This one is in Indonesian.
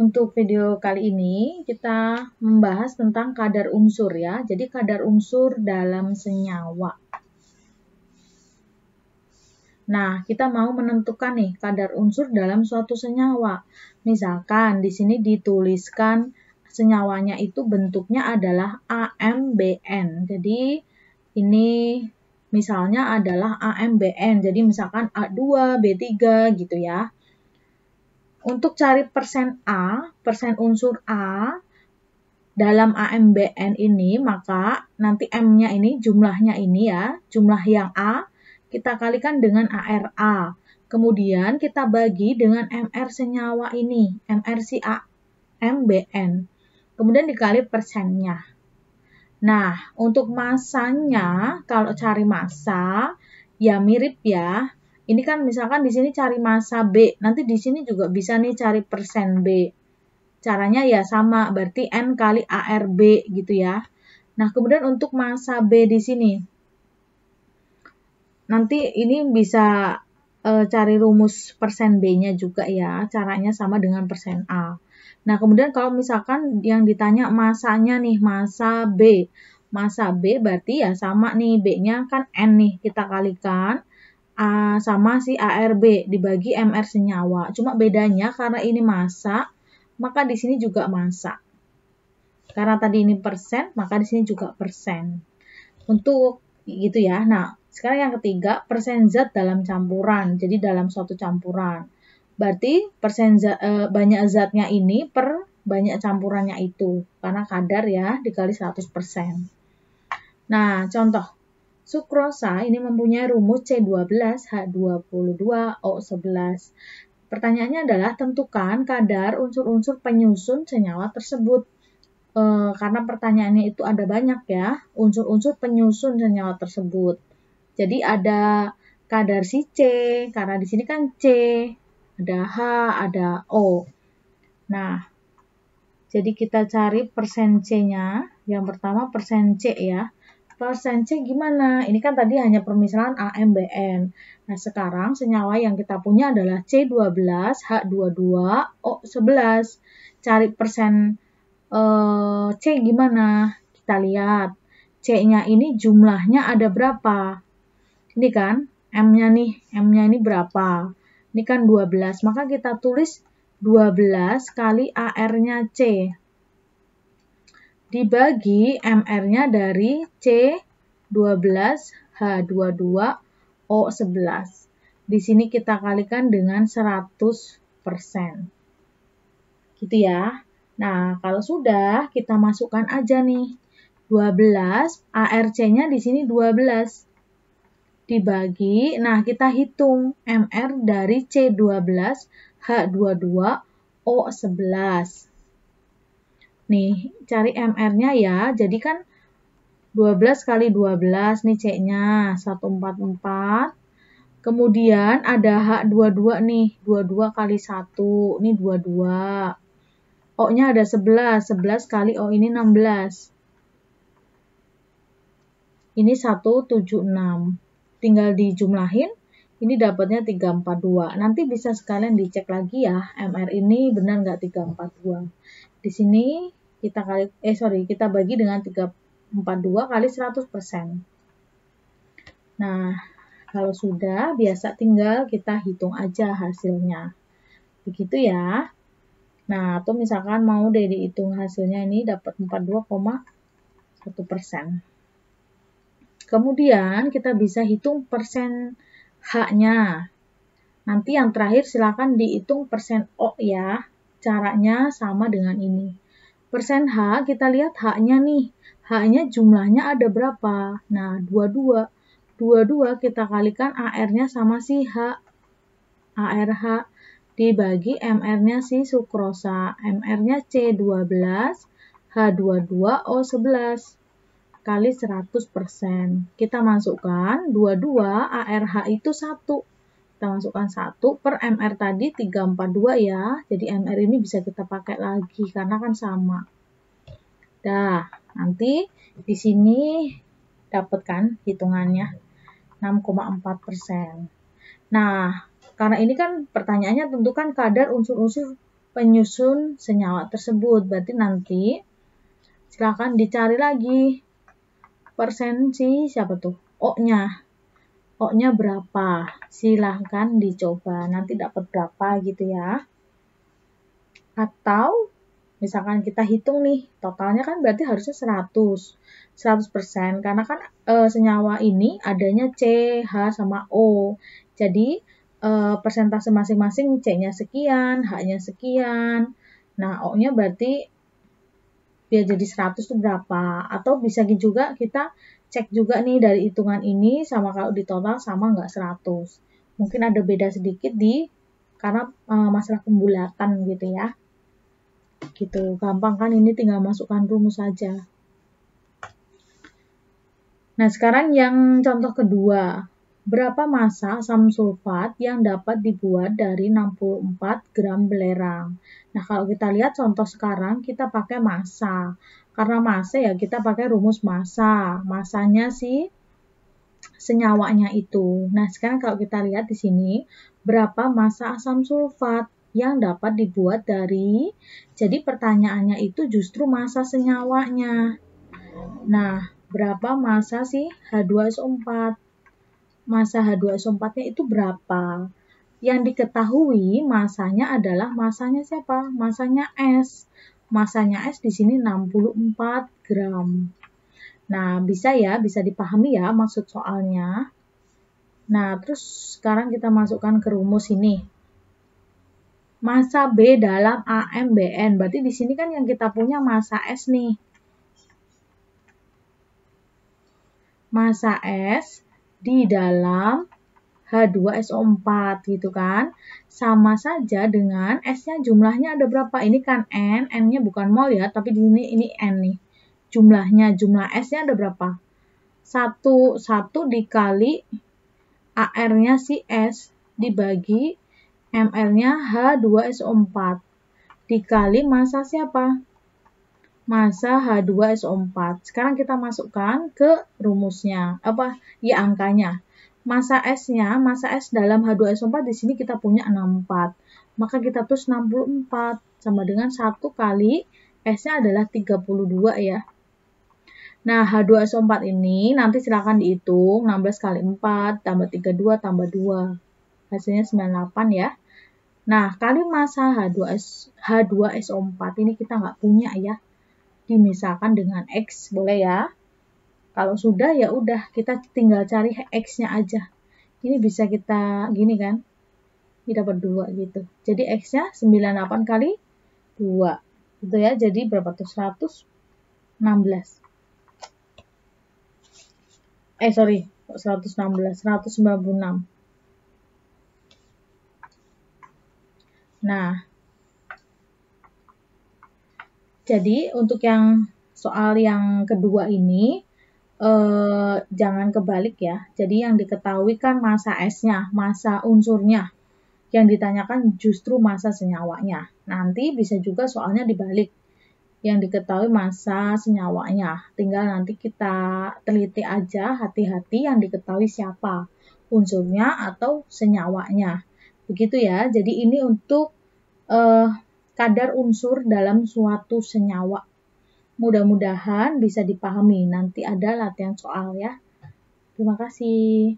Untuk video kali ini kita membahas tentang kadar unsur ya. Jadi kadar unsur dalam senyawa. Nah, kita mau menentukan nih kadar unsur dalam suatu senyawa. Misalkan di sini dituliskan senyawanya itu bentuknya adalah AMBN. Jadi ini misalnya adalah AMBN. Jadi misalkan A2, B3 gitu ya. Untuk cari persen A, persen unsur A dalam AMBN ini, maka nanti M-nya ini, jumlahnya ini ya, jumlah yang A, kita kalikan dengan ARA. Kemudian kita bagi dengan MR senyawa ini, MR si AMBN. Kemudian dikali persennya. Nah, untuk masanya, kalau cari massa, ya mirip ya. Ini kan misalkan di sini cari massa B, nanti di sini juga bisa nih cari persen B. Caranya ya sama, berarti N kali ARB gitu ya. Nah, kemudian untuk massa B di sini, nanti ini bisa cari rumus persen B-nya juga ya, caranya sama dengan persen A. Nah, kemudian kalau misalkan yang ditanya massanya nih, massa B. Massa B berarti ya sama nih, B-nya kan N nih, kita kalikan A sama si ARB dibagi MR senyawa. Cuma bedanya karena ini massa, maka di sini juga massa. Karena tadi ini persen, maka di sini juga persen. Untuk gitu ya. Nah, sekarang yang ketiga, persen zat dalam campuran. Jadi dalam suatu campuran. Berarti persen banyak zatnya ini per banyak campurannya itu. Karena kadar ya dikali 100%. Nah, contoh. Sukrosa ini mempunyai rumus C12H22O11. Pertanyaannya adalah tentukan kadar unsur-unsur penyusun senyawa tersebut. Karena pertanyaannya itu ada banyak ya, unsur-unsur penyusun senyawa tersebut. Jadi ada kadar si C, karena di sini kan C, ada H, ada O. Nah, jadi kita cari persen C-nya. Yang pertama persen C ya. Persen C gimana? Ini kan tadi hanya permisalan AMBN. Nah, sekarang senyawa yang kita punya adalah C12H22O11. Cari persen C gimana? Kita lihat. C-nya ini jumlahnya ada berapa? Ini kan, M-nya nih. M-nya ini berapa? Ini kan 12. Maka kita tulis 12 kali AR-nya C. Dibagi MR-nya dari C12H22O11. Di sini kita kalikan dengan 100%. Gitu ya. Nah, kalau sudah, kita masukkan aja nih. 12, ARC-nya di sini 12. Dibagi, nah kita hitung MR dari C12H22O11. Nih, cari MR-nya ya. Jadi kan 12 kali 12 nih C-nya 144. Kemudian ada H22 nih, 22 kali 1, ini 22. O-nya ada 11, 11 kali O ini 16. Ini 176. Tinggal dijumlahin, ini dapatnya 342. Nanti bisa sekalian dicek lagi ya, MR ini benar nggak 342. Di sini kita kita bagi dengan 342 kali 100%. Nah, kalau sudah, biasa tinggal kita hitung aja hasilnya. Begitu ya. Nah, atau misalkan mau deh dihitung hasilnya ini dapat 42,1%. Kemudian kita bisa hitung persen H-nya. Nanti yang terakhir silakan dihitung persen O ya. Caranya sama dengan ini. Persen H, kita lihat H-nya nih. H-nya jumlahnya ada berapa? Nah, 22. 22 kita kalikan AR-nya sama si H. ARH dibagi MR-nya si sukrosa. MR-nya C12H22O11 kali 100%. Kita masukkan 22, ARH itu 1. Kita masukkan 1 per MR tadi 342 ya. Jadi MR ini bisa kita pakai lagi karena kan sama. Dah, nanti di sini dapat kan hitungannya 6,4%. Nah, karena ini kan pertanyaannya tentukan kadar unsur-unsur penyusun senyawa tersebut. Berarti nanti silakan dicari lagi persen siapa tuh? O-nya. O-nya berapa? Silahkan dicoba. Nanti dapat berapa gitu ya. Atau misalkan kita hitung nih, totalnya kan berarti harusnya 100% karena kan senyawa ini adanya C, H, sama O. Jadi persentase masing-masing C-nya sekian, H-nya sekian. Nah, O-nya berarti biar jadi 100 itu berapa? Atau bisa juga kita cek juga nih dari hitungan ini sama kalau di total sama nggak 100. Mungkin ada beda sedikit karena masalah pembulatan gitu ya. Gitu, gampang kan, ini tinggal masukkan rumus saja. Nah, sekarang yang contoh kedua. Berapa massa asam sulfat yang dapat dibuat dari 64 gram belerang? Nah, kalau kita lihat contoh sekarang, kita pakai massa. Karena massa ya kita pakai rumus massa. Massanya si senyawanya itu. Nah, sekarang kalau kita lihat di sini, berapa massa asam sulfat yang dapat dibuat dari, jadi pertanyaannya itu justru massa senyawanya. Nah, berapa massa si H2SO4? Massa H2SO4-nya itu berapa? Yang diketahui masanya adalah masanya siapa? Masanya S. Masanya S di sini 64 gram. Nah, bisa dipahami ya maksud soalnya. Nah, terus sekarang kita masukkan ke rumus ini. Massa B dalam AMBN. Berarti di sini kan yang kita punya massa S nih. Massa S di dalam H2SO4 gitu kan. Sama saja dengan S-nya jumlahnya ada berapa? Ini kan N, N-nya bukan mol ya, tapi di sini ini N nih. Jumlahnya, jumlah S-nya ada berapa? 1 dikali AR-nya si S dibagi ML-nya H2SO4 dikali massa siapa? Massa H2SO4. Sekarang kita masukkan ke rumusnya. Ya angkanya. Massa S-nya, massa S dalam H2SO4 di sini kita punya 64. Maka kita tulis 64 sama dengan 1 kali S-nya adalah 32 ya. Nah, H2SO4 ini nanti silakan dihitung 16 kali 4 tambah 32 tambah 2. Hasilnya 98 ya. Nah, kali massa H2SO4 ini kita nggak punya ya. Dimisalkan dengan X, boleh ya. Kalau sudah ya udah, kita tinggal cari X-nya aja. Ini bisa kita gini kan. Ini dapat 2 gitu. Jadi X-nya 98 kali 2. Gitu ya. Jadi berapa tuh? 116. 196. Nah, jadi untuk yang soal yang kedua ini, jangan kebalik ya. Jadi yang diketahui kan massa S-nya, massa unsurnya. Yang ditanyakan justru massa senyawanya. Nanti bisa juga soalnya dibalik. Yang diketahui massa senyawanya. Tinggal nanti kita teliti aja, hati-hati yang diketahui siapa. Unsurnya atau senyawanya. Begitu ya. Jadi ini untuk kadar unsur dalam suatu senyawa. Mudah-mudahan bisa dipahami. Nanti ada latihan soal ya. Terima kasih.